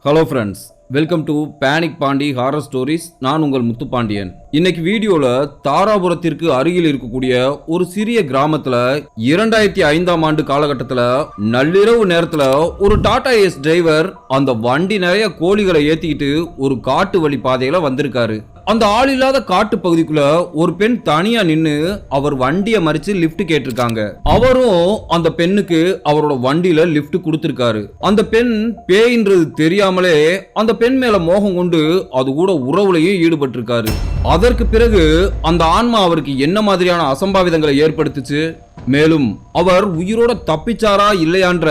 Hello friends, welcome to panic Pandi horror stories. நான் உங்கள் முத்து பாண்டியன். இன்னைக்கு வீடியோல தாராபுரத்திற்கு அருகில் இருக்கக்கூடிய ஒரு சிறிய கிராமத்துல 2005ஆம் ஆண்டு காலகட்டத்துல நள்ளிரவு நேரத்துல ஒரு டாடா ஏஸ் டிரைவர் அந்த வண்டி நிறைய கோழிகளை ஏத்திக்கிட்டு ஒரு காட்டு வழி பாதையில வந்திருக்காரு. அந்த ஆள் இல்லாத காட்டு பகுதிக்குள்ள ஒரு பெண் தனியா நின்னு அவர் வண்டியை மறிச்சு லிப்ட் கேட்டிருக்காங்க. அவரும் அந்த பெண்ணுக்கு அவரோட வண்டியில லிப்ட் கொடுத்திருக்காரு. அந்த பெண் பேயின்றது தெரியாமலே அந்த பெண் மேல மோகம் கொண்டு அது கூட உறவுலையும் ஈடுபட்டிருக்காரு. அதற்கு பிறகு அந்த ஆன்மா அவருக்கு என்ன மாதிரியான அசம்பாவிதங்களை ஏற்படுத்துச்சு, மேலும் அவர் உயிரோட தப்பிச்சாரா இல்லையான்ற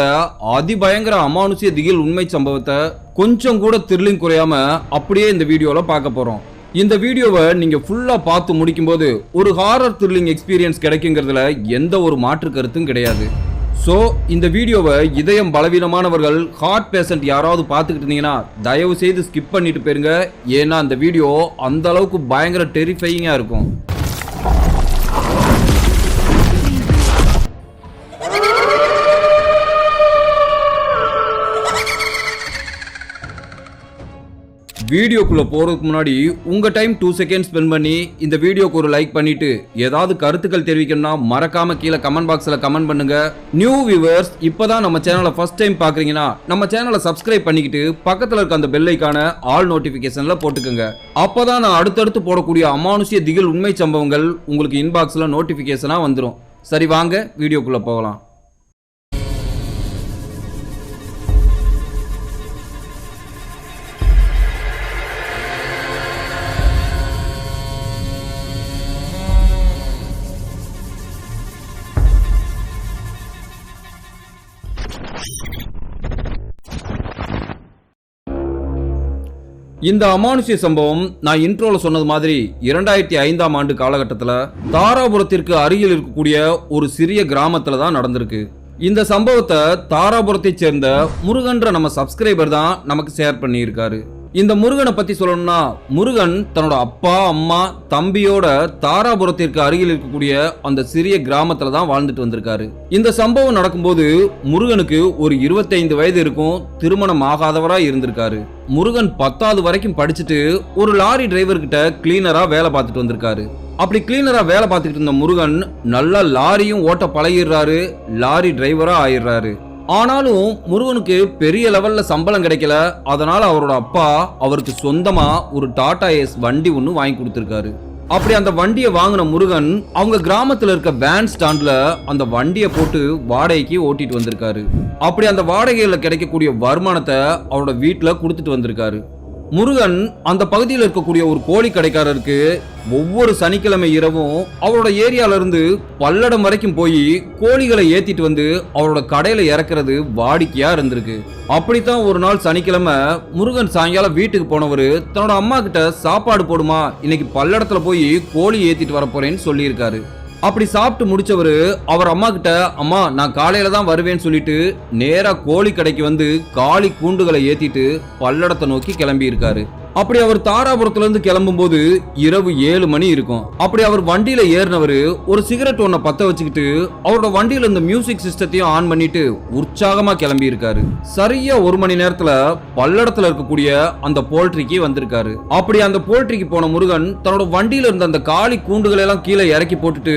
அதிபயங்கர அமானுஷ்ய திகில் உண்மை சம்பவத்தை கொஞ்சம் கூட த்ரில்லிங் குறையாம அப்படியே இந்த வீடியோல பார்க்க போறோம். இந்த வீடியோவை நீங்க ஃபுல்லா பார்த்து முடிக்கும் போது ஒரு ஹாரர் த்ரில்லிங் எக்ஸ்பீரியன்ஸ் கிடைக்குங்கிறதுல எந்த ஒரு மாற்று கருத்தும் கிடையாது. ஸோ இந்த வீடியோவை இதயம் பலவீனமானவர்கள், ஹார்ட் பேஷண்ட் யாராவது பார்த்துக்கிட்டு இருந்தீங்கன்னா தயவு செய்து ஸ்கிப் பண்ணிட்டு போயிருங்க. ஏன்னா அந்த வீடியோ அந்த அளவுக்கு பயங்கர டெரிஃபையிங்கா இருக்கும். வீடியோக்குள்ள போறதுக்கு முன்னாடி உங்க டைம் 2 செகண்ட் ஸ்பெண்ட் பண்ணி இந்த வீடியோக்கு ஒரு லைக் பண்ணிட்டு ஏதாவது கருத்துக்கள் தெரிவிக்கணும்னா மறக்காம கீழே கமெண்ட் பாக்ஸ்ல கமெண்ட் பண்ணுங்க. நியூ வியூவர்ஸ் இப்பதான் நம்ம சேனலை ஃபர்ஸ்ட் டைம் பாக்குறீங்கன்னா நம்ம சேனலை சப்ஸ்கிரைப் பண்ணிக்கிட்டு பக்கத்துல இருக்க அந்த பெல் ஐகானை ஆல் நோட்டிபிகேஷன்ல போட்டுக்கோங்க. அப்பதான் நான் அடுத்தடுத்து போடக்கூடிய அமானுஷ்ய திகில் உண்மை சம்பவங்கள் உங்களுக்கு இன்பாக்ஸ்ல நோட்டிபிகேஷனா வந்துடும். சரி, வாங்க வீடியோக்குள்ள போகலாம். இந்த அமானுஷ்ய சம்பவம் நான் இன்ட்ரோல சொன்னது மாதிரி 2005ஆம் ஆண்டு காலகட்டத்தில் தாராபுரத்திற்கு அருகில் இருக்கக்கூடிய ஒரு சிறிய கிராமத்துல தான் நடந்திருக்கு. இந்த சம்பவத்தை தாராபுரத்தை சேர்ந்த முருகன்ற நம்ம சப்ஸ்கிரைபர் தான் நமக்கு ஷேர் பண்ணியிருக்காரு. இந்த முருகனை பத்தி சொல்லணும்னா, முருகன் தன்னோட அப்பா, அம்மா, தம்பியோட தாராபுரத்திற்கு அருகில் இருக்கக்கூடிய அந்த சிறிய கிராமத்துல தான் வாழ்ந்துட்டு வந்திருக்காரு. இந்த சம்பவம் நடக்கும்போது முருகனுக்கு ஒரு 25 வயது இருக்கும். திருமணம் ஆகாதவரா இருந்திருக்காரு. முருகன் 10வது வரைக்கும் படிச்சுட்டு ஒரு லாரி டிரைவர் கிட்ட கிளீனரா வேலை பார்த்துட்டு வந்திருக்காரு. அப்படி கிளீனரா வேலை பார்த்துக்கிட்டு இருந்த முருகன் நல்லா லாரியும் ஓட்ட பழகிடுறாரு, லாரி டிரைவரா ஆயிடுறாரு. ஆனாலும் முருகனுக்கு பெரிய லெவல்ல சம்பளம் கிடைக்கல. அதனால அவரோட அப்பா அவருக்கு சொந்தமா ஒரு டாடா ஏஸ் வண்டி ஒன்று வாங்கி கொடுத்திருக்காரு. அப்படி அந்த வண்டியை வாங்கின முருகன் அவங்க கிராமத்துல இருக்க வேன் ஸ்டாண்ட்ல அந்த வண்டியை போட்டு வாடகைக்கு ஓட்டிட்டு வந்திருக்காரு. அப்படி அந்த வாடகையில கிடைக்கக்கூடிய வருமானத்தை அவரோட வீட்டுல கொடுத்துட்டு வந்திருக்காரு. முருகன் அந்த பகுதியில் இருக்கக்கூடிய ஒரு கோழி கடைக்காரருக்கு ஒவ்வொரு சனிக்கிழமை இரவும் அவரோட ஏரியால இருந்து பல்லடம் வரைக்கும் போய் கோழிகளை ஏத்திட்டு வந்து அவரோட கடையில இறக்குறது வாடிக்கையா இருந்திருக்கு. அப்படித்தான் ஒரு நாள் சனிக்கிழமை முருகன் சாயங்காலம் வீட்டுக்கு போனவரு தன்னோட அம்மா கிட்ட சாப்பாடு போடுமா, இன்னைக்கு பல்லடத்துல போய் கோழி ஏத்திட்டு வர போறேன்னு சொல்லியிருக்காரு. அப்படி சாப்பிட்டு முடிச்சவரு அவர் அம்மா கிட்ட, அம்மா நான் காலையில தான் வருவேன்னு சொல்லிட்டு நேரா கோழி கடைக்கு வந்து காளி கூண்டுகளை ஏத்திட்டு பல்லடத்தை நோக்கி கிளம்பி இருக்காரு. அப்படி அவர் தாராபுரத்துல இருந்து கிளம்பும் போது இரவு 7 மணி இருக்கும். அப்படி அவர் வண்டியில ஏறினவரு ஒரு சிகரெட் ஒன்ன பத்த வச்சுக்கிட்டு அவரோட வண்டியில இந்த மியூசிக் சிஸ்டத்தையும் ஆன் பண்ணிட்டு உற்சாகமா கிளம்பி இருக்காரு. சரியா 1 மணி நேரத்துல பல்லடத்துல இருக்கக்கூடிய அந்த போல்ட்ரிக்கு வந்திருக்காரு. அப்படி அந்த போல்ட்ரிக்கு போன முருகன் தன்னோட வண்டியில இருந்த அந்த காளி கூண்டுகளை எல்லாம் கீழே இறக்கி போட்டுட்டு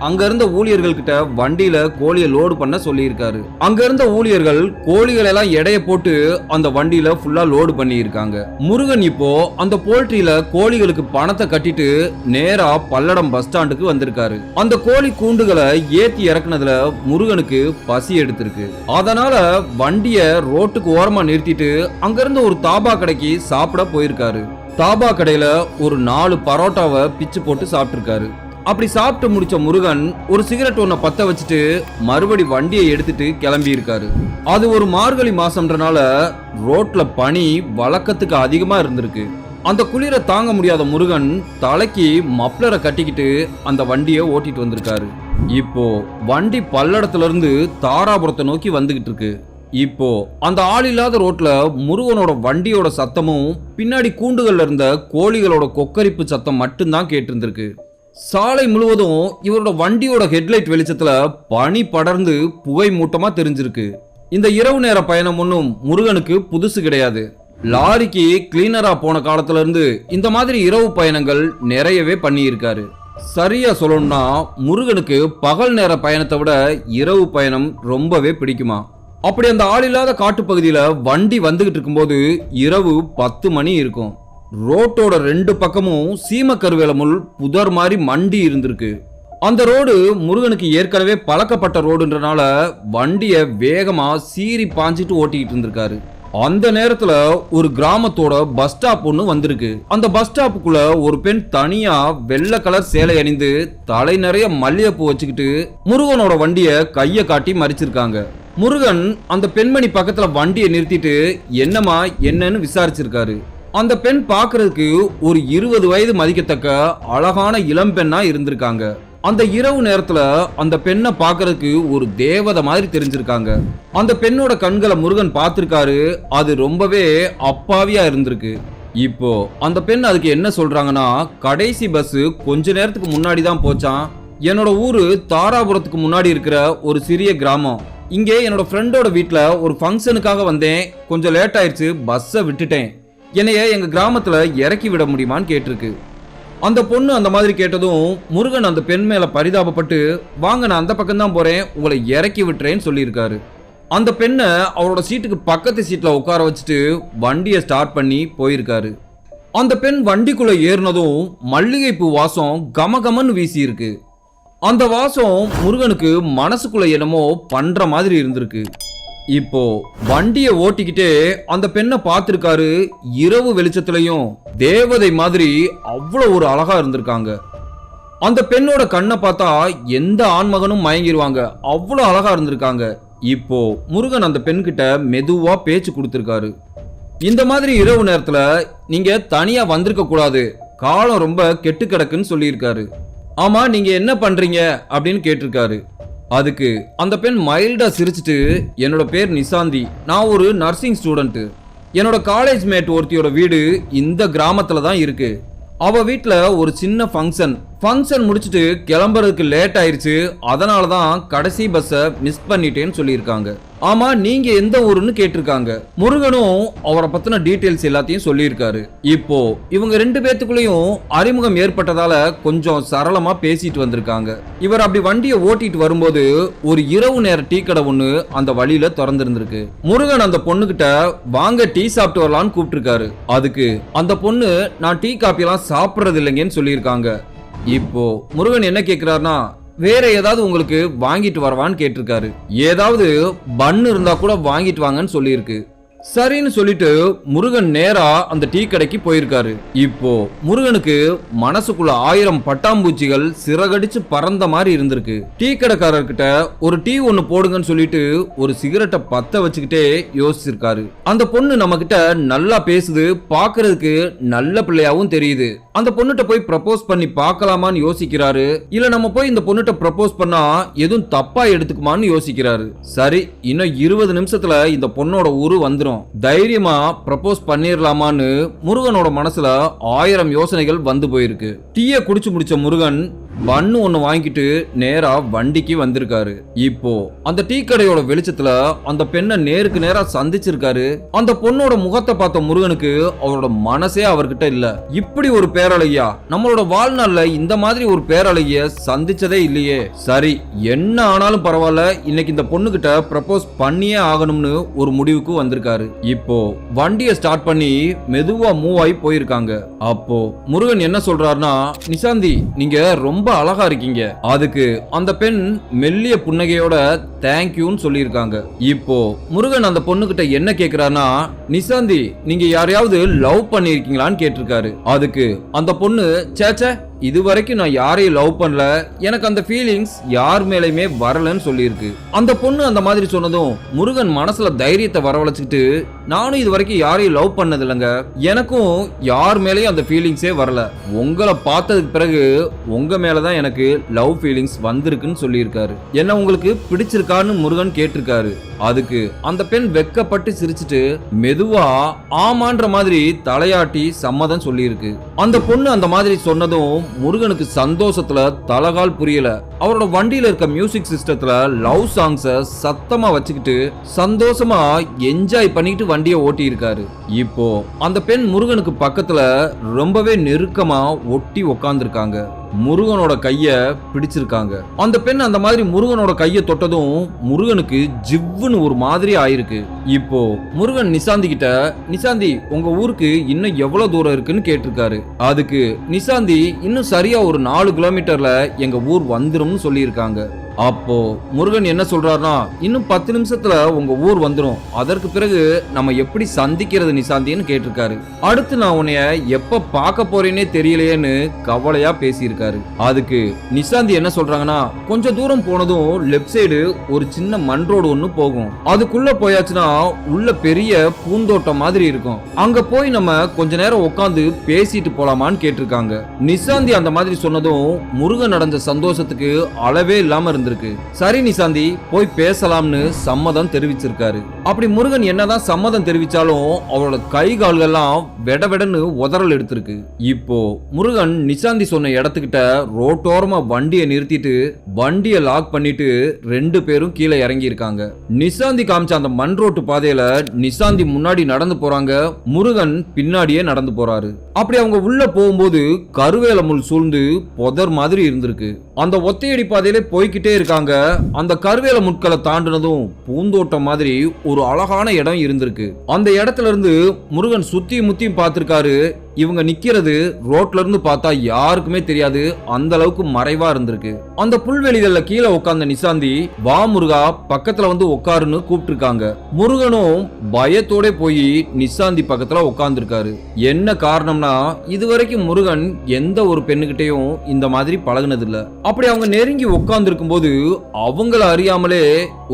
அங்க இருந்த ஊழியர்கள் கிட்ட வண்டியில கோழியை லோடு பண்ண சொல்லி இருக்காரு. அங்க இருந்த ஊழியர்கள் கோழிகளை எல்லாம் எடைய போட்டு அந்த வண்டியில ஃபுல்லா லோடு பண்ணி இருக்காங்க. முருகன் இப்போ அந்த போல்ட்ரியில கோழிகளுக்கு பணத்தை கட்டிட்டு நேரா பல்லடம் பஸ் ஸ்டாண்டுக்கு வந்திருக்காரு. அந்த கோழி கூண்டுகளை ஏத்தி இறக்குனதுல முருகனுக்கு பசி எடுத்திருக்கு. அதனால வண்டிய ரோட்டுக்கு ஓரமா நிறுத்திட்டு அங்க இருந்த ஒரு தாபா கடைக்கு சாப்பிட போயிருக்காரு. தாபா கடையில ஒரு 4 பரோட்டாவை பிச்சு போட்டு சாப்பிட்டிருக்காரு. அப்படி சாப்பிட்டு முடிச்ச முருகன் ஒரு சிகரெட் ஒன்ன பத்த வச்சுட்டு மறுபடி வண்டியை எடுத்துட்டு கிளம்பி இருக்காரு. அது ஒரு மார்கழி மாசம்ன்றனால ரோட்ல பனி வழக்கத்துக்கு அதிகமா இருந்திருக்கு. அந்த குளிரை தாங்க முடியாத முருகன் தலைக்கு மப்ளரை கட்டிக்கிட்டு அந்த வண்டியை ஓட்டிட்டு வந்திருக்காரு. இப்போ வண்டி பல்லடத்துல இருந்து தாராபுரத்தை நோக்கி வந்துகிட்டு இருக்கு. இப்போ அந்த ஆள் இல்லாத ரோட்ல முருகனோட வண்டியோட சத்தமும் பின்னாடி கூண்டுகள்ல இருந்த கோழிகளோட கொக்கரிப்பு சத்தம் மட்டும்தான் கேட்டு இருந்திருக்கு. சாலை முழுவதும் இவரோட வண்டியோட ஹெட்லைட் வெளிச்சத்துல பனி படர்ந்து புகை மூட்டமா தெரிஞ்சிருக்கு. இந்த இரவு நேர பயணம் ஒன்றும் முருகனுக்கு புதுசு கிடையாது. லாரிக்கு கிளீனரா போன காலத்துல இருந்து இந்த மாதிரி இரவு பயணங்கள் நிறையவே பண்ணியிருக்காரு. சரியா சொல்லணும்னா முருகனுக்கு பகல் நேர பயணத்தை விட இரவு பயணம் ரொம்பவே பிடிக்குமா. அப்படி அந்த ஆள் இல்லாத காட்டுப்பகுதியில வண்டி வந்துகிட்டு இருக்கும்போது இரவு 10 மணி இருக்கும். ரோட்டோட 2 பக்கமும் சீம கருவேல முள் புதர் மாதிரி மண்டி இருந்திருக்கு. அந்த ரோடு முருகனுக்கு ஏற்கனவே பழக்கப்பட்ட ரோடுன்றனால வண்டியை வேகமா சீறி பாஞ்சிட்டு ஓட்டிக்கிட்டு இருந்திருக்காரு. அந்த நேரத்துல ஒரு கிராமத்தோட பஸ் ஸ்டாப் ஒண்ணு வந்திருக்கு. அந்த பஸ் ஸ்டாப்புக்குள்ள ஒரு பெண் தனியா வெள்ளை கலர் சேலை அணிந்து தலை நிறைய மல்லிகைப்பூ வச்சுக்கிட்டு முருகனோட வண்டிய கைய காட்டி மறிச்சிருக்காங்க. முருகன் அந்த பெண்மணி பக்கத்துல வண்டியை நிறுத்திட்டு என்னமா என்னன்னு விசாரிச்சிருக்காரு. அந்த பெண் பாக்குறதுக்கு ஒரு 20 வயது மதிக்கத்தக்க அழகான இளம் பெண்ணா இருந்திருக்காங்க. அந்த இரவு நேரத்துல அந்த பெண்ணை பாக்குறதுக்கு ஒரு தேவதை மாதிரி தெரிஞ்சிருக்காங்க. அந்த பெண்ணோட கண்களை முருகன் பார்த்திருக்காரு. அது ரொம்பவே அப்பாவியா இருந்திருக்கு. இப்போ அந்த பெண் அதுக்கு என்ன சொல்றாங்கன்னா, கடைசி பஸ் கொஞ்ச நேரத்துக்கு முன்னாடி தான் போச்சான். என்னோட ஊரு தாராபுரத்துக்கு முன்னாடி இருக்கிற ஒரு சிறிய கிராமம். இங்கே என்னோட ஃப்ரெண்டோட வீட்டுல ஒரு ஃபங்க்ஷனுக்காக வந்தேன். கொஞ்சம் லேட் ஆயிடுச்சு, பஸ்ஸை விட்டுட்டேன். என்னைய எங்க கிராமத்துல இறக்கி விட முடியுமான்னு கேட்டிருக்கு. அந்த பொண்ணு அந்த மாதிரி கேட்டதும் முருகன் அந்த பெண் மேல பரிதாபப்பட்டு, வாங்க நான் அந்த பக்கம் தான் போறேன், உங்களை இறக்கி விட்டுறேன்னு சொல்லியிருக்காரு. அந்த பெண்ணை அவரோட சீட்டுக்கு பக்கத்து சீட்ல உட்கார வச்சுட்டு வண்டியை ஸ்டார்ட் பண்ணி போயிருக்காரு. அந்த பெண் வண்டிக்குள்ள ஏறினதும் மல்லிகைப்பூ வாசம் கமகமன்னு வீசி இருக்கு. அந்த வாசம் முருகனுக்கு மனசுக்குள்ள என்னமோ பண்ற மாதிரி இருந்திருக்கு. இப்போ வண்டியை ஓட்டிக்கிட்டே அந்த பெண்ணை பார்த்திருக்காரு. இரவு வெளிச்சத்திலையும் தேவதை மாதிரி அவ்வளவு ஒரு அழகா இருந்திருக்காங்க. அந்த பெண்ணோட கண்ணை பார்த்தா எந்த ஆண்மகனும் மயங்கிடுவாங்க, அவ்வளவு அழகா இருந்திருக்காங்க. இப்போ முருகன் அந்த பெண் கிட்ட மெதுவா பேச்சு கொடுத்திருக்காரு. இந்த மாதிரி இரவு நேரத்துல நீங்க தனியா வந்திருக்க கூடாது, காலம் ரொம்ப கெட்டு கிடக்குன்னு சொல்லியிருக்காரு. ஆமா நீங்க என்ன பண்றீங்க அப்படின்னு கேட்டிருக்காரு. அதுக்கு அந்த பெண் மைல்டா சிரிச்சிட்டு, என்னோட பேர் நிசாந்தி, நான் ஒரு நர்சிங் ஸ்டூடெண்ட். என்னோட காலேஜ் மேட் ஒருத்தியோட வீடு இந்த கிராமத்துல தான் இருக்கு. அவ வீட்டுல ஒரு சின்ன ஃபங்க்ஷன் முடிச்சுட்டு கிளம்புறதுக்கு லேட் ஆயிருச்சு, அதனால தான் கடைசி பஸ்ஸை மிஸ் பண்ணிட்டேன்னு சொல்லியிருக்காங்க. ஆமா நீங்க எந்த ஊருன்னு கேட்டிருக்காங்க. முருகனும் அவரை பத்தின டீடைல்ஸ் எல்லாத்தையும் சொல்லியிருக்காரு. இப்போ இவங்க 2 பேத்துக்குள்ளேயும் அறிமுகம் ஏற்பட்டதால கொஞ்சம் சரளமா பேசிட்டு வந்திருக்காங்க. இவர் அப்படி வண்டியை ஓட்டிட்டு வரும்போது ஒரு இரவு நேர டீ கடை ஒண்ணு அந்த வழியில திறந்திருந்திருக்கு. முருகன் அந்த பொண்ணு கிட்ட வாங்க டீ சாப்பிட்டு வரலான்னு கூப்பிட்டுருக்காரு. அதுக்கு அந்த பொண்ணு நான் டீ காப்பி எல்லாம் சாப்பிடுறது இல்லைங்கன்னு சொல்லியிருக்காங்க. இப்போ முருகன் என்ன கேட்கிறாருன்னா, வேற ஏதாவது உங்களுக்கு வாங்கிட்டு வரவான்னு கேட்டிருக்காரு. ஏதாவது பன்னு இருந்தா கூட வாங்கிட்டு வாங்கன்னு சொல்லியிருக்கு. சரின்னு சொல்லிட்டு முருகன் நேரா அந்த டீ கடைக்கு போயிருக்காரு. இப்போ முருகனுக்கு மனசுக்குள்ள 1000 பட்டாம்பூச்சிகள் சிறகடிச்சு பறந்த மாதிரி இருந்திருக்கு. டீ கடைக்காரர்கிட்ட ஒரு டீ ஒன்னு போடுங்கன்னு சொல்லிட்டு ஒரு சிகரெட்டை பத்த வச்சுக்கிட்டே யோசிச்சிருக்காரு. அந்த பொண்ணு நம்ம கிட்ட நல்லா பேசுது, பாக்குறதுக்கு நல்ல பிள்ளையாவும் தெரியுது. அந்த பொண்ணுகிட்ட போய் ப்ரப்போஸ் பண்ணி பார்க்கலாமான்னு யோசிக்கிறாரு. இல்ல நம்ம போய் இந்த பொண்ணுகிட்ட ப்ரப்போஸ் பண்ணா எதுவும் தப்பா எடுத்துக்குமான்னு யோசிக்கிறாரு. சரி இன்னும் 20 நிமிஷத்துல இந்த பொண்ணோட ஊரு வந்துரும், தைரியமா ப்ரப்போஸ் பண்ணிரலாமான்னு முருகனோட மனசுல 1000 யோசனைகள் வந்து போயிருக்கு. டீயை குடிச்சு முடிச்ச முருகன் பன்னு ஒன்னு வாங்கிட்டு நேரா வண்டிக்கு வந்திருக்காரு. இப்போ அந்த டீ கடையோட வெளிச்சத்துல அந்த பெண்ணை நேருக்கு நேரா சந்திச்சிருக்காரு. அந்த பொண்ணோட முகத்தை பார்த்த முருகனுக்கு அவரோட மனசே அவர்கிட்ட இல்ல. இப்படி ஒரு பேரழகியா, நம்மளோட வாழ்நாள்ல இந்த மாதிரி ஒரு பேரழகிய சந்திச்சதே இல்லையே. சரி என்ன ஆனாலும் பரவாயில்ல, இன்னைக்கு இந்த பொண்ணு கிட்ட ப்ரப்போஸ் பண்ணியே ஆகணும்னு ஒரு முடிவுக்கு வந்திருக்காரு. இப்போ வண்டியை ஸ்டார்ட் பண்ணி மெதுவா மூவ் ஆகி போயிருக்காங்க. அப்போ முருகன் என்ன சொல்றாருன்னா, நிசாந்தி நீங்க ரொம்ப அழகா இருக்கீங்க. அதுக்கு அந்த பெண் மெல்லிய புன்னகையோட தேங்க்யூன்னு சொல்லியிருக்காங்க. இப்போ முருகன் அந்த பொண்ணு கிட்ட என்ன கேக்குறாருன்னா, நிசாந்தி நீங்க யாரையாவது லவ் பண்ணிருக்கீங்களான்னு கேட்டிருக்காரு. அதுக்கு அந்த பொண்ணு சேச்சே இது வரைக்கும் நான் யாரையும் லவ் பண்ணல, எனக்கு அந்த ஃபீலிங்ஸ் யார் மேலையுமே வரலன்னு சொல்லியிருக்கு. அந்த பொண்ணு அந்த மாதிரி சொன்னதும் முருகன் மனசுல தைரியத்தை வரவழைச்சிட்டு, நானும் இது வரைக்கும் யாரையும் லவ் பண்ணது இல்லைங்க, எனக்கும் யார் மேலேயும் அந்த ஃபீலிங்ஸே வரல, உங்களை பார்த்ததுக்கு பிறகு உங்க மேலதான் எனக்கு லவ் ஃபீலிங்ஸ் வந்திருக்குன்னு சொல்லியிருக்காரு. என்ன உங்களுக்கு பிடிச்சிருக்கான்னு முருகன் கேட்டிருக்காரு. அதுக்கு அந்த பெண் வெக்கப்பட்டு சிரிச்சிட்டு மெதுவா ஆமான்ற மாதிரி தலையாட்டி சம்மதம் சொல்லியிருக்கு. அந்த பொண்ணு அந்த மாதிரி சொன்னதும் முருகனுக்கு சந்தோஷத்துல தலகால் புரியல. அவரோட வண்டியில இருக்க மியூசிக் சிஸ்டத்துல லவ் சாங்ஸ சத்தமா வச்சுக்கிட்டு சந்தோஷமா என்ஜாய் பண்ணிட்டு வண்டியை ஓட்டி இருக்காரு. இப்போ அந்த பெண் முருகனுக்கு பக்கத்துல ரொம்பவே நெருக்கமா ஒட்டி உக்காந்துருக்காங்க. முருகனோட கைய பிடிச்சிருக்காங்க. அந்த பெண் அந்த மாதிரி முருகனோட கைய தொட்டதும் முருகனுக்கு ஜிவ்வுன்னு ஒரு மாதிரி ஆயிருக்கு. இப்போ முருகன் நிசாந்தி கிட்ட, நிசாந்தி உங்க ஊருக்கு இன்னும் எவ்வளவு தூரம் இருக்குன்னு கேட்டிருக்காரு. அதுக்கு நிசாந்தி இன்னும் சரியா ஒரு 4 கிலோமீட்டர்ல எங்க ஊர் வந்துரும்னு சொல்லியிருக்காங்க. அப்போ முருகன் என்ன சொல்றாருன்னா, இன்னும் 10 நிமிஷத்துல உங்க ஊர் வந்துடும், அதற்கு பிறகு நம்ம எப்படி சந்திக்கிறது நிசாந்தின்னு கேட்டிருக்காரு. அடுத்து நான் உன்னைய எப்ப பார்க்க போறேன்னே தெரியலையேன்னு கவலையா பேசியிருக்காரு. அதுக்கு நிசாந்தி என்ன சொல்றாங்கன்னா, கொஞ்சம் தூரம் போனதும் லெப்ட் சைடு ஒரு சின்ன மண் ரோடு ஒண்ணு போகும். அதுக்குள்ள போயாச்சுன்னா உள்ள பெரிய பூந்தோட்டம் மாதிரி இருக்கும். அங்க போய் நம்ம கொஞ்ச நேரம் உட்காந்து பேசிட்டு போலாமான்னு கேட்டிருக்காங்க. நிசாந்தி அந்த மாதிரி சொன்னதும் முருகன் நடந்த சந்தோஷத்துக்கு அளவே இல்லாம இருந்திருக்கு. சரி நிசாந்தி போய் பேசலாம்னு சம்மதம் தெரிவிச்சிருக்காரு. அப்படி முருகன் என்னதான் சம்மதம் தெரிவிச்சாலும் அவரோட கை கால்கள்லாம் வெடவெடன்னு உதறல் எடுத்திருக்கு. இப்போ முருகன் நிசாந்தி சொன்ன இடத்துக்கிட்ட ரோட்டோரமா வண்டியை நிறுத்திட்டு வண்டியை லாக் பண்ணிட்டு 2 பேரும் கீழே இறங்கி இருக்காங்க. நிசாந்தி காமிச்ச அந்த மண் ரோட்டு பாதையில நிசாந்தி முன்னாடி நடந்து போறாங்க, முருகன் பின்னாடியே நடந்து போறாரு. அப்படி அவங்க உள்ள போகும்போது கருவேல முள் சூழ்ந்து புதர் மாதிரி இருந்திருக்கு. அந்த ஒத்தையடி பாதையில போய்கிட்டே இருக்காங்க. அந்த கருவேல முட்களை தாண்டினதும் பூந்தோட்டம் மாதிரி ஒரு அழகான இடம் இருந்திருக்கு. அந்த இடத்துல இருந்து முருகன் சுத்தி முத்தி பார்த்திருக்காரு. இவங்க நிக்கிறது ரோட்ல இருந்து பார்த்தா யாருக்குமே தெரியாது, அந்த அளவுக்கு மறைவா இருந்திருக்கு. அந்த புல்வெளிகள்ல கீழே உட்கார்ந்த நிசாந்தி, வா முருகா பக்கத்துல வந்து உட்காருன்னு கூப்பிட்டு இருக்காங்க. முருகனும் பயத்தோட போய் நிசாந்தி பக்கத்துல உட்கார்ந்துருக்காரு. என்ன காரணம்னா, இதுவரைக்கும் முருகன் எந்த ஒரு பெண்ணுகிட்டையும் இந்த மாதிரி பழகுனது இல்ல. அப்படி அவங்க நெருங்கி உட்கார்ந்து இருக்கும் போது அவங்கள அறியாமலே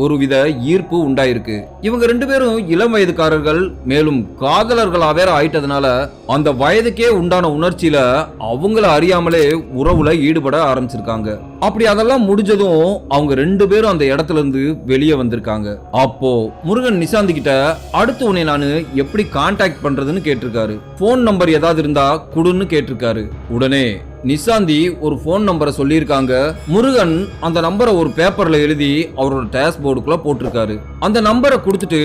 ஒருவித ஈர்ப்பு உண்டாயிருக்கு. இவங்க 2 பேரும் இளம் வயதுக்காரர்கள், மேலும் காதலர்களா வேற ஆயிட்டதுனால அந்த வயதுக்கே உண்டான உணர்ச்சியில அவங்கள அறியாமலே உறவுல ஈடுபட ஆரம்பிச்சிருக்காங்க. அப்படி அதெல்லாம் முடிஞ்சதும் அவங்க 2 பேரும் அந்த இடத்துல இருந்து வெளியே வந்திருக்காங்க. அப்போ முருகன் நிசாந்தி கிட்ட, அடுத்து உன்னை நானு எப்படி கான்டாக்ட் பண்றதுன்னு கேட்டிருக்காரு. போன் நம்பர் ஏதாவது இருந்தா குடுன்னு கேட்டிருக்காரு. உடனே நிசாந்தி ஒரு போன் நம்பரை சொல்லியிருக்காங்க. முருகன் அந்த நம்பரை ஒரு பேப்பர்ல எழுதி அவரோட டேஷ்போர்டுக்குள்ள போட்டிருக்காரு. அந்த நம்பரை கொடுத்துட்டு,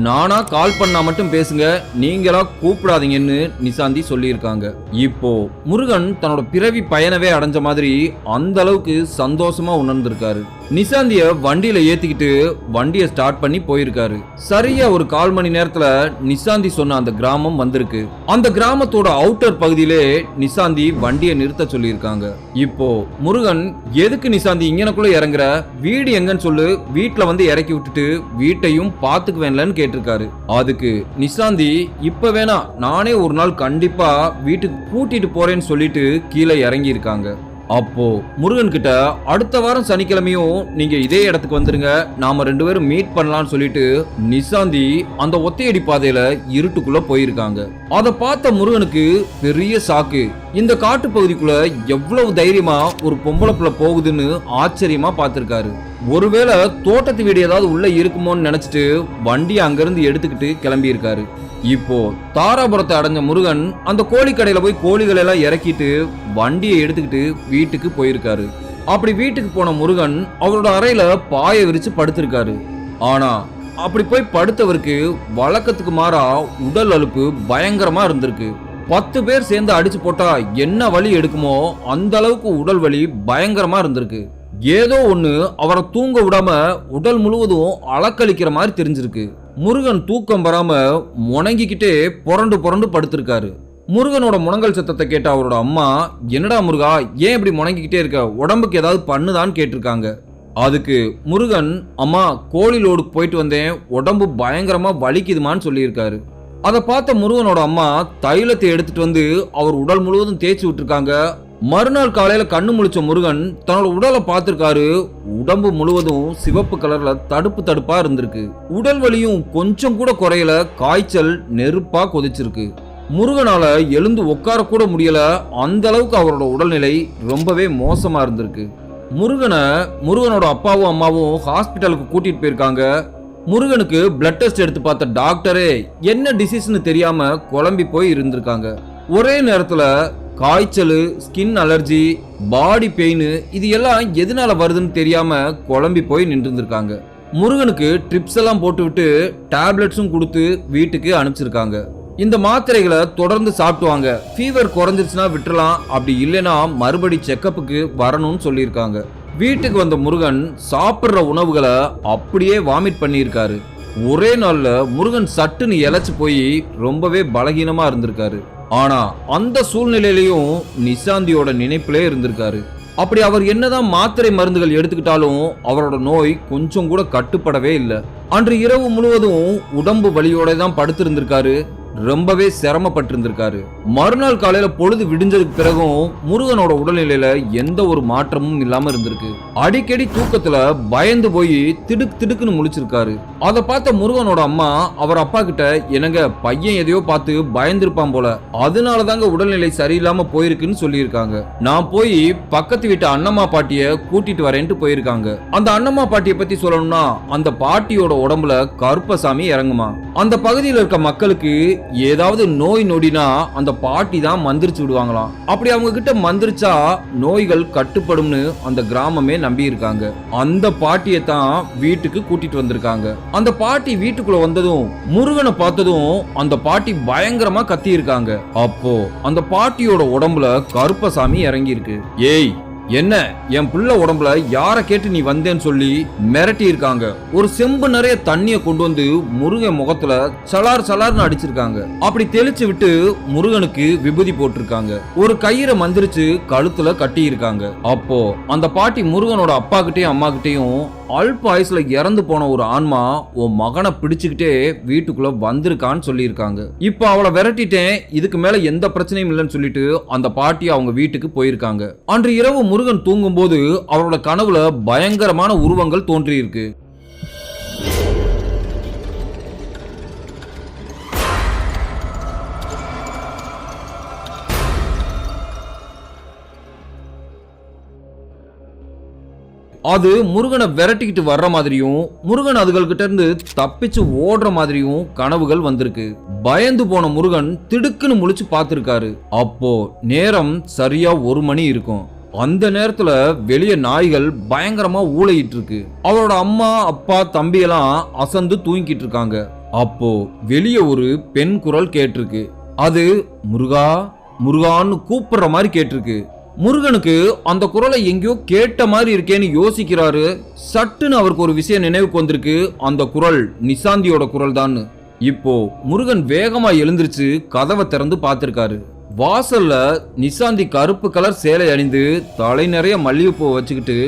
நானா கால் பண்ணா மட்டும் பேசுங்க, நீங்களா கூப்பிடாதீங்கன்னு நிசாந்தி சொல்லியிருக்காங்க. இப்போ முருகன் தன்னோட பிறவி பயணவே அடைஞ்ச மாதிரி அந்த அளவுக்கு சந்தோஷமா உணர்ந்திருக்காரு. நிசாந்திய வண்டியில ஏத்திக்கிட்டு வண்டியை ஸ்டார்ட் பண்ணி போயிருக்காரு. சரியா ஒரு 1/4 மணி நேரத்துல நிசாந்தி சொன்ன அந்த கிராமம் வந்திருக்கு. அந்த கிராமத்தோட அவுட்டர் பகுதியிலே நிசாந்தி வண்டியை நிறுத்த சொல்லியிருக்காங்க. இப்போ முருகன், எதுக்கு நிசாந்தி இங்கனக்குள்ள இறங்குற, வீடு எங்கன்னு சொல்லு, வீட்டுல வந்து இறக்கி விட்டுட்டு வீட்டையும் பாத்துக்குவேன்லன்னு கேட்டிருக்காரு. அதுக்கு நிசாந்தி, இப்ப வேணா, நானே ஒரு நாள் கண்டிப்பா வீட்டுக்கு கூட்டிட்டு போறேன்னு சொல்லிட்டு கீழே இறங்கி இருக்காங்க. அப்போ முருகன் கிட்ட, அடுத்த வாரம் சனிக்கிழமையும் நீங்க இதே இடத்துக்கு வந்துருங்க, நாம 2 பேரும் மீட் பண்ணலாம்னு சொல்லிட்டு நிசாந்தி அந்த ஒத்தையடி பாதையில இருட்டுக்குள்ள போயிருக்காங்க. அத பார்த்த முருகனுக்கு பெரிய சாக்கு. இந்த காட்டு பகுதிக்குள்ள எவ்வளவு தைரியமா ஒரு பொம்பளை பிள்ளை போகுதுன்னு ஆச்சரியமா பார்த்திருக்காரு. ஒருவேளை தோட்டத்து வீடு ஏதாவது உள்ள இருக்குமோன்னு நினைச்சிட்டு வண்டியை அங்கிருந்து எடுத்துக்கிட்டு கிளம்பி இருக்காரு. இப்போ தாராபுரத்தை அடைஞ்ச முருகன் அந்த கோழி கடையில போய் கோழிகளை எல்லாம் இறக்கிட்டு வண்டியை எடுத்துக்கிட்டு வீட்டுக்கு போயிருக்காரு. அப்படி வீட்டுக்கு போன முருகன் அவரோட அறையில பாயை விரிச்சு படுத்திருக்காரு. ஆனா அப்படி போய் படுத்தவருக்கு வழக்கத்துக்கு மாறா உடல் அலுப்பு பயங்கரமா இருந்திருக்கு. 10 பேர் சேர்ந்து அடிச்சு போட்டா என்ன வலி எடுக்குமோ அந்த அளவுக்கு உடல் வலி பயங்கரமா இருந்திருக்கு. ஏதோ ஒண்ணு அவரை தூங்க விடாம உடல் முழுவதும் அளக்களிக்கிற மாதிரி தெரிஞ்சிருக்கு. முருகன் தூக்கம் வராம முணங்கிக்கிட்டே புரண்டு புரண்டு படுத்திருக்காரு. முருகனோட முனங்கல் சத்தத்தை கேட்ட அவரோட அம்மா, என்னடா முருகா, ஏன் இப்படி முணங்கிக்கிட்டே இருக்க, உடம்புக்கு ஏதாவது பண்ணுதான்னு கேட்டிருக்காங்க. அதுக்கு முருகன், அம்மா கோழி லோடுக்கு போயிட்டு வந்தேன், உடம்பு பயங்கரமா வலிக்குதுமான்னு சொல்லியிருக்காரு. அதை பார்த்த முருகனோட அம்மா தைலத்தை எடுத்துட்டு வந்து அவர் உடல் முழுவதும் தேய்ச்சி விட்டுருக்காங்க. மறுநாள் காலையில கண்ணு முழிச்ச முருகன் தன்னோட உடலை பார்த்திருக்காரு. உடம்பு முழுவதும் சிவப்பு கலர்ல தடுப்பு தடுப்பா இருந்திருக்கு. உடல் வலியும் கொஞ்சம் கூட குறையல, காய்ச்சல் நெருப்பா கொதிச்சிருக்கு. முருகனால எழுந்து உட்கார கூட முடியல, அந்த அளவுக்கு அவரோட உடல்நிலை ரொம்பவே மோசமா இருந்திருக்கு. முருகனோட அப்பாவும் அம்மாவும் ஹாஸ்பிட்டலுக்கு கூட்டிட்டு போயிருக்காங்க. முருகனுக்கு பிளட் டெஸ்ட் எடுத்து பார்த்த டாக்டரே என்ன டிசீஸ்னு தெரியாம குழம்பி போய் இருந்திருக்காங்க. ஒரே நேரத்துல காய்ச்சல், ஸ்கின் அலர்ஜி, பாடி பெயின் இது எல்லாம் எதனால வருதுன்னு தெரியாம குழம்பி போய் நின்று இருந்திருக்காங்க. முருகனுக்கு ட்ரிப்ஸ் எல்லாம் போட்டுவிட்டு டேப்லெட்ஸும் கொடுத்து வீட்டுக்கு அனுப்பிச்சிருக்காங்க. இந்த மாத்திரைகளை தொடர்ந்து சாப்பிட்டுவாங்க, ஃபீவர் குறைஞ்சிருச்சுன்னா விட்டுறலாம், அப்படி இல்லைன்னா மறுபடி செக்கப்புக்கு வரணும்னு சொல்லியிருக்காங்க. வீட்டுக்கு வந்த முருகன் சாப்பிட்ற உணவுகளை அப்படியே வாமிட் பண்ணியிருக்காரு. ஒரே நாள்ல முருகன் சட்டுன்னு இழைச்சு போய் ரொம்பவே பலகீனமா இருந்திருக்காரு. ஆனா அந்த சூழ்நிலையிலையும் நிசாந்தியோட நினைப்பிலே இருந்திருக்காரு. அப்படி அவர் என்னதான் மாத்திரை மருந்துகள் எடுத்துக்கிட்டாலும் அவரோட நோய் கொஞ்சம் கூட கட்டுப்படவே இல்லை. அன்று இரவு முழுவதும் உடம்பு வலியோட தான் படுத்திருந்திருக்காரு. ரொம்பவே சிரமப்பட்டு இருந்திருக்காரு. மறுநாள் காலையில பொழுது விடிஞ்சதுக்கு பிறகும் முருகனோட உடல்நிலையில எந்த ஒரு மாற்றமும் இல்லாம இருந்திருக்கு. அடிக்கடி தூக்கத்துல பயந்து போய் திடுக்கு திடுக்குன்னு முழிச்சிருக்காரு. அதை பார்த்த முருகனோட அம்மா அவர் அப்பா கிட்ட, என்னங்க பையன் எதையோ பார்த்து பயந்துருப்பான் போல, அதனாலதாங்க உடல்நிலை சரியில்லாம போயிருக்குன்னு சொல்லியிருக்காங்க. நான் போய் பக்கத்து வீட்டு அண்ணம்மா பாட்டிய கூட்டிட்டு வரேன்ட்டு போயிருக்காங்க. அந்த அண்ணம்மா பாட்டியை பத்தி சொல்லணும்னா அந்த பாட்டியோட உடம்புல கருப்பசாமி இறங்குமா. அந்த பகுதியில் இருக்க மக்களுக்கு ஏதாவது நோய் நொடினா அந்த பாட்டி தான் மந்திரிச்சு விடுவாங்களாம். அப்படி அவங்க கிட்ட மந்திரிச்சா நோய்கள் கட்டுப்படும்னு அந்த கிராமமே நம்பி இருக்காங்க. அந்த பாட்டியை தான் வீட்டுக்கு கூட்டிட்டு வந்திருக்காங்க. அந்த பாட்டி வீட்டுக்குள்ள வந்ததும் முருகனை பார்த்ததும் அந்த பாட்டி பயங்கரமா கத்தி இருக்காங்க. அப்போ அந்த பாட்டியோட உடம்புல கருப்பசாமி இறங்கி இருக்கு. ஏய், என்ன என் புள்ள உடம்புல யார கேட்டு நீ வந்தேன்னு சொல்லி மிரட்டி இருக்காங்க. ஒரு செம்பு நிறைய தண்ணிய கொண்டு வந்து முருகன் முகத்துல சலார் சலார்னு அடிச்சிருக்காங்க. அப்படி தெளிச்சு விட்டு முருகனுக்கு விபூதி போட்டிருக்காங்க. ஒரு கயிறை மந்திரிச்சு கழுத்துல கட்டி இருக்காங்க. அப்போ அந்த பாட்டி முருகனோட அப்பா கிட்டையும் அம்மா கிட்டையும், அல்ப ஆயுசுல இறந்து போன ஒரு ஆன்மா உன் மகனை பிடிச்சுக்கிட்டே வீட்டுக்குள்ள வந்திருக்கான்னு சொல்லியிருக்காங்க. இப்ப அவளை விரட்டிட்டேன், இதுக்கு மேல எந்த பிரச்சனையும் இல்லைன்னு சொல்லிட்டு அந்த பாட்டி அவங்க வீட்டுக்கு போயிருக்காங்க. அன்று இரவு முருகன் தூங்கும் போது அவரோட கனவுல பயங்கரமான உருவங்கள் தோன்றியிருக்கு. அது முருகனை விரட்டிக்கிட்டு வர்ற மாதிரியும் முருகன் அதுகிட்ட இருந்து தப்பிச்சு ஓடுற மாதிரியும் கனவுகள் வந்திருக்கு. பயந்து போன முருகன் திடுக்குன்னு முழிச்சு பார்த்திருக்காரு. அப்போ நேரம் சரியா 1 மணி இருக்கும். அந்த நேரத்துல வெளியே நாய்கள் பயங்கரமா ஊளையிட்டு இருக்கு. அவரோட அம்மா அப்பா தம்பி எல்லாம் அசந்து தூங்கிட்டு இருக்காங்க. அப்போ வெளியே ஒரு பெண் குரல் கேட்டிருக்கு. அது முருகா முருகான்னு கூப்பிடுற மாதிரி கேட்டிருக்கு. முருகனுக்கு அந்த குரலை எங்கேயோ கேட்ட மாதிரி இருக்கேன்னு யோசிக்கிறாரு. சட்டுன்னு அவருக்கு ஒரு விஷயம் நினைவுக்கு வந்திருக்கு. அந்த குரல் நிசாந்தியோட குரல் தான். இப்போ முருகன் வேகமா எழுந்திருச்சு கதவை திறந்து பார்த்திருக்காரு. வாசல்ல நிசாந்தி கருப்பு கலர் சேலை அணிந்து தலை நிறைய மல்லிகைப்பூ வச்சுக்கிட்டு,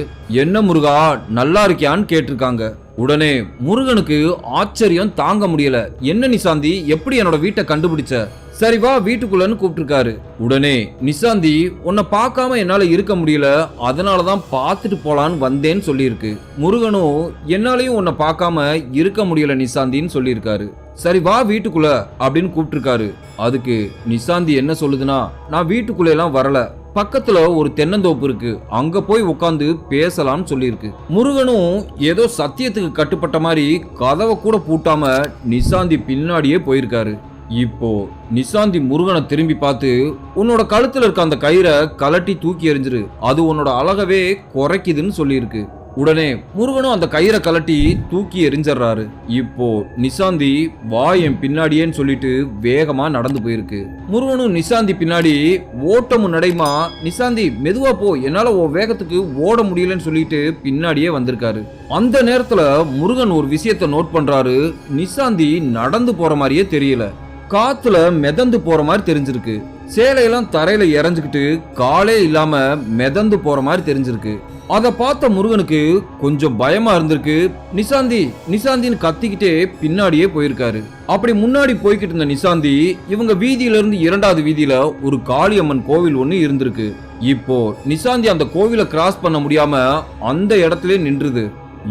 என்ன முருகா நல்லா இருக்கியான்னு கேட்டிருக்காங்க. உடனே முருகனுக்கு ஆச்சரியம் தாங்க முடியல. என்ன நிசாந்தி, எப்படி என்னோட வீட்டை கண்டுபிடிச்ச? சரி வா வீட்டுக்குள்ளன்னு கூப்பிட்டுருக்காரு. உடனே நிசாந்தி, உன்னை பார்க்காம என்னால இருக்க முடியல, அதனாலதான் பார்த்துட்டு போலான்னு வந்தேன்னு சொல்லியிருக்கு. முருகனும் என்னாலையும் உன்னை பார்க்காம இருக்க முடியல நிசாந்தின்னு சொல்லியிருக்காரு. சரி வா வீட்டுக்குள்ள அப்படின்னு கூப்பிட்டுருக்காரு. அதுக்கு நிசாந்தி என்ன சொல்லுதுன்னா, நான் வீட்டுக்குள்ள எல்லாம் வரல, பக்கத்துல ஒரு தென்னந்தோப்பு இருக்கு, அங்க போய் உட்காந்து பேசலாம்னு சொல்லியிருக்கு. முருகனும் ஏதோ சத்தியத்துக்கு கட்டுப்பட்ட மாதிரி கதவை கூட பூட்டாம நிசாந்தி பின்னாடியே போயிருக்காரு. இப்போ நிசாந்தி முருகனை திரும்பி பார்த்து, உன்னோட கழுத்துல இருக்க அந்த கயிறை கலட்டி தூக்கி எறிஞ்சிரு, அது உன்னோட அழகவே குறைக்குதுன்னு சொல்லியிருக்கு. உடனே முருகனும் அந்த கயிறை கலட்டி தூக்கி எறிஞ்சிடறாரு. இப்போ நிசாந்தி வா என் பின்னாடியேன்னு சொல்லிட்டு வேகமா நடந்து போயிருக்கு. முருகனும் நிசாந்தி பின்னாடி ஓட்டமும் நடைமா, நிசாந்தி மெதுவா போ, என்னால ஓ வேகத்துக்கு ஓட முடியலன்னு சொல்லிட்டு பின்னாடியே வந்திருக்காரு. அந்த நேரத்துல முருகன் ஒரு விஷயத்த நோட் பண்றாரு. நிசாந்தி நடந்து போற மாதிரியே தெரியல, காத்துல மிதந்து போற மாதிரி தெரிஞ்சிருக்கு. சேலையெல்லாம் தரையில இறஞ்சுக்கிட்டு காலே இல்லாம மிதந்து போற மாதிரி தெரிஞ்சிருக்கு. அதை பார்த்த முருகனுக்கு கொஞ்சம் பயமா இருந்திருக்கு. நிசாந்தி நிசாந்தின்னு கத்திக்கிட்டே பின்னாடியே போயிருக்காரு. அப்படி முன்னாடி போய்கிட்டு இருந்த நிசாந்தி இவங்க வீதியில இருந்து 2வது வீதியில ஒரு காளியம்மன் கோவில் ஒண்ணு இருந்திருக்கு. இப்போ நிசாந்தி அந்த கோவிலை கிராஸ் பண்ண முடியாம அந்த இடத்துல நின்றுது.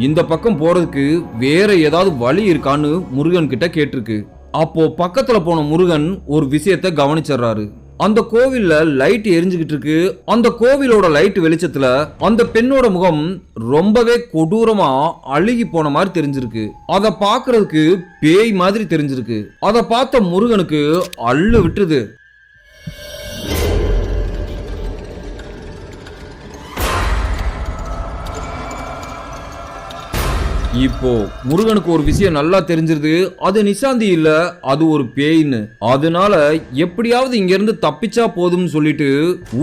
இந்த பக்கம் போறதுக்கு வேற ஏதாவது வழி இருக்கான்னு முருகன் கிட்ட கேட்டிருக்கு. அப்போ பக்கத்துல போன முருகன் ஒரு விஷயத்தை கவனிச்சிடறாரு. அந்த கோவில்ல லைட் எரிஞ்சுக்கிட்டு இருக்கு. அந்த கோவிலோட லைட் வெளிச்சத்துல அந்த பெண்ணோட முகம் ரொம்பவே கொடூரமா அழுகி போன மாதிரி தெரிஞ்சிருக்கு. அத பாக்குறதுக்கு பேய் மாதிரி தெரிஞ்சிருக்கு. அத பார்த்த முருகனுக்கு அள்ளு விட்டுருது. இப்போ முருகனுக்கு ஒரு விஷயம் நல்லா தெரிஞ்சிருது, அது நிசாந்தி இல்ல, அது ஒரு பேய்னு. அதனால எப்படியாவது இங்க இருந்து தப்பிச்சா போதும்னு சொல்லிட்டு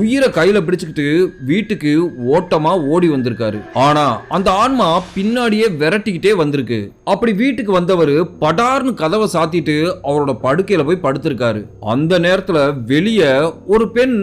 உயிரை கையில பிடிச்சுக்கிட்டு வீட்டுக்கு ஓட்டமா ஓடி வந்திருக்காரு. ஆனா அந்த ஆன்மா பின்னாடியே விரட்டிக்கிட்டே வந்திருக்கு. அப்படி வீட்டுக்கு வந்தவர் படார்னு கதவை சாத்திட்டு அவரோட படுக்கையில போய் படுத்திருக்காரு. அந்த நேரத்துல வெளியே ஒரு பெண்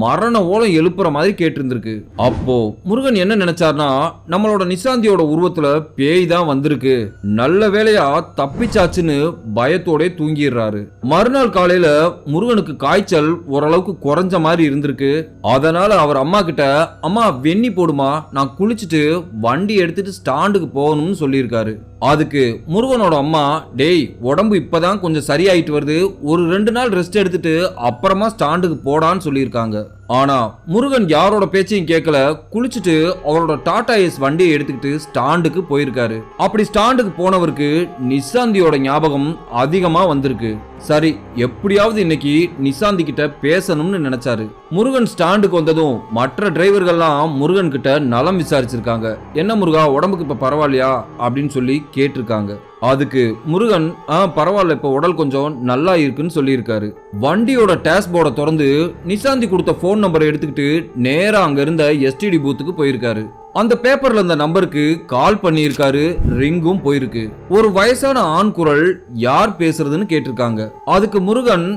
மரண ஓலம் எழுப்புற மாதிரி கேட்டு இருந்திருக்கு. அப்போ முருகன் என்ன நினைச்சார்னா, நம்மளோட நிசாந்தியோட உருவத்துல பேய் தான் வந்திருக்கு, நல்ல வேளையா தப்பிச்சாச்சுன்னு பயத்தோட தூங்கிடுறாரு. மறுநாள் காலையில முருகனுக்கு காய்ச்சல் ஓரளவுக்கு குறைஞ்ச மாதிரி இருந்திருக்கு. அதனால அவர் அம்மா கிட்ட, அம்மா வெண்ணி போடுமா, நான் குளிச்சுட்டு வண்டி எடுத்துட்டு ஸ்டாண்டுக்கு போகணும்னு சொல்லியிருக்காரு. அதுக்கு முருகனோட அம்மா, டேய் உடம்பு இப்பதான் கொஞ்சம் சரியாயிட்டு வருது, ஒரு 2 நாள் ரெஸ்ட் எடுத்துட்டு அப்புறமா ஸ்டாண்டுக்கு போடான்னு சொல்லியிருக்காங்க. ஆனா முருகன் யாரோட பேச்சையும் கேட்கல, குளிச்சுட்டு அவரோட டாடா ஏஸ் வண்டியை எடுத்துக்கிட்டு ஸ்டாண்டுக்கு போயிருக்காரு. அப்படி ஸ்டாண்டுக்கு போனவருக்கு நிசாந்தியோட ஞாபகம் அதிகமா வந்திருக்கு. சரி, எப்படியாவது இன்னைக்கு நிசாந்தி கிட்ட பேசணும்னு நினைச்சாரு. முருகன் ஸ்டாண்டுக்கு வந்ததும் மற்ற டிரைவர்கள்லாம் முருகன் கிட்ட நலம் விசாரிச்சிருக்காங்க. என்ன முருகா, உடம்புக்கு இப்ப பரவாயில்லையா அப்படின்னு சொல்லி கேட்டிருக்காங்க. அதுக்கு முருகன், பரவாயில்ல, இப்ப உடல் கொஞ்சம் நல்லா இருக்குன்னு சொல்லியிருக்காரு. வண்டியோட டேஷ்போர்டை திறந்து நிசாந்தி கொடுத்த போன் நம்பரை எடுத்துக்கிட்டு நேரா அங்க இருந்த எஸ்டிடி பூத்துக்கு போயிருக்காரு. அந்த பேப்பர்ல இந்த நம்பருக்கு கால் பண்ணியிருக்காரு. ரிங்கும் போயிருக்கு. ஒரு வயசான ஆண் குரல் யார் பேசுறதுன்னு கேட்டிருக்காங்க. அதுக்கு முருகன்,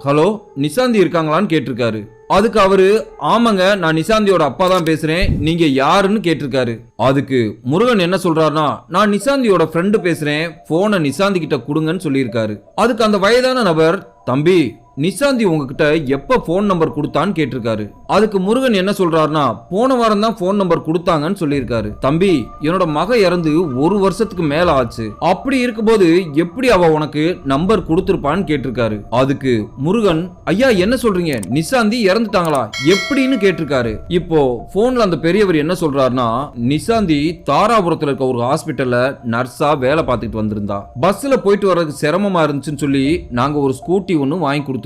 ஹலோ நிசாந்தி இருக்காங்களான்னு கேட்டிருக்காரு. அதுக்கு அவரு, ஆமாங்க, நான் நிசாந்தியோட அப்பா தான் பேசுறேன், நீங்க யாருன்னு கேட்டிருக்காரு. அதுக்கு முருகன் என்ன சொல்றாருன்னா, நான் நிசாந்தியோட ஃப்ரெண்டு பேசுறேன், போனை நிசாந்தி கிட்ட கொடுங்கன்னு சொல்லியிருக்காரு. அதுக்கு அந்த வயதான நபர், தம்பி நிசாந்தி உங்ககிட்ட எப்ப போன் நம்பர் கொடுத்தான்னு கேட்டிருக்காரு. அதுக்கு முருகன் என்ன சொல்றாருன்னா, போன வாரம் தான் போன் நம்பர் கொடுத்தாங்கன்னு சொல்லியிருக்காரு. தம்பி, என்னோட மக இறந்து 1 வருஷத்துக்கு மேல ஆச்சு, அப்படி இருக்கும்போது எப்படி அவ உனக்கு நம்பர் கொடுத்திருப்பான்னு கேட்டிருக்காரு. அதுக்கு முருகன், ஐயா என்ன சொல்றீங்க, நிசாந்தி இறந்துட்டாங்களா எப்படின்னு கேட்டிருக்காரு. இப்போ போன்ல அந்த பெரியவர் என்ன சொல்றாருன்னா, நிசாந்தி தாராபுரத்துல இருக்க ஒரு ஹாஸ்பிட்டல்ல நர்ஸா வேலை பார்த்துட்டு வந்திருந்தா, பஸ்ல போயிட்டு வர்றதுக்கு சிரமமா இருந்துச்சுன்னு சொல்லி நாங்க ஒரு ஸ்கூட்டி ஒன்னு வாங்கி கொடுத்திருந்தோம்.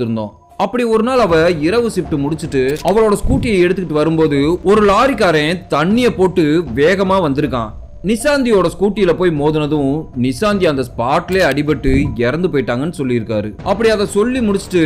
அப்படி ஒரு நாள் அவ இரவு ஷிஃப்ட் முடிச்சிட்டு அவளோட ஸ்கூட்டியை எடுத்துக்கிட்டு வரும்போது ஒரு லாரிக்காரன் தண்ணிய போட்டு வேகமா வந்திருக்கான். நிசாந்தியோட ஸ்கூட்டியில போய் மோதினதும் நிசாந்தி அந்த ஸ்பாட்லயே அடிபட்டு இறந்து போயிட்டாங்கன்னு சொல்லியிருக்காரு. அப்படி அதை சொல்லி முடிச்சுட்டு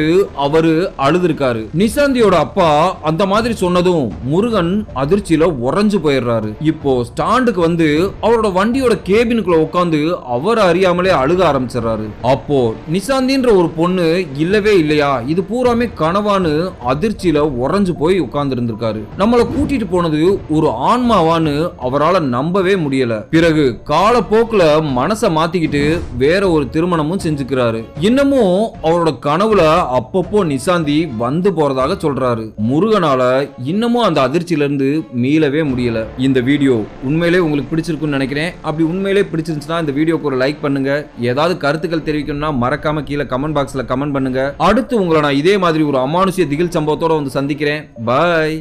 அவரு அழுதுருக்காரு. நிசாந்தியோட அப்பா அந்த மாதிரி சொன்னதும் முருகன் அதிர்ச்சியில உறைஞ்சு போயிடுறாரு. இப்போ ஸ்டாண்டுக்கு வந்து அவரோட வண்டியோட கேபினுக்குள்ள உட்காந்து அவர் அறியாமலே அழுக ஆரம்பிச்சிடறாரு. அப்போ நிசாந்தின்ற ஒரு பொண்ணு இல்லவே இல்லையா, இது பூராமே கனவான்னு அதிர்ச்சியில உறைஞ்சு போய் உட்கார்ந்து இருந்திருக்காரு. நம்மளை கூட்டிட்டு போனது ஒரு ஆன்மாவான்னு அவரால் நம்பவே முடியல. பிறகு காலப்போக்குல மனசை மாத்திக்கிட்டு வேற ஒரு திருமணமும் செஞ்சுக்கிறாரு. இன்னமும் அவரோட கனவுல அப்பப்போ நிசாந்தி வந்து போறதாக சொல்றாரு. முருகனால இன்னமும் அந்த அதிர்ச்சியில இருந்து மீளவே முடியல. இந்த வீடியோ உண்மையிலே உங்களுக்கு பிடிச்சிருக்குன்னு நினைக்கிறேன். அப்படி உண்மையிலே பிடிச்சிருந்துச்சுன்னா இந்த வீடியோக்கு ஒரு லைக் பண்ணுங்க. ஏதாவது கருத்துக்கள் தெரிவிக்கணும்னா மறக்காம கீழே கமெண்ட் பாக்ஸ்ல கமெண்ட் பண்ணுங்க. அடுத்து உங்களை நான் இதே மாதிரி ஒரு அமானுஷ்ய திகில் சம்பவத்தோட வந்து சந்திக்கிறேன். பாய்.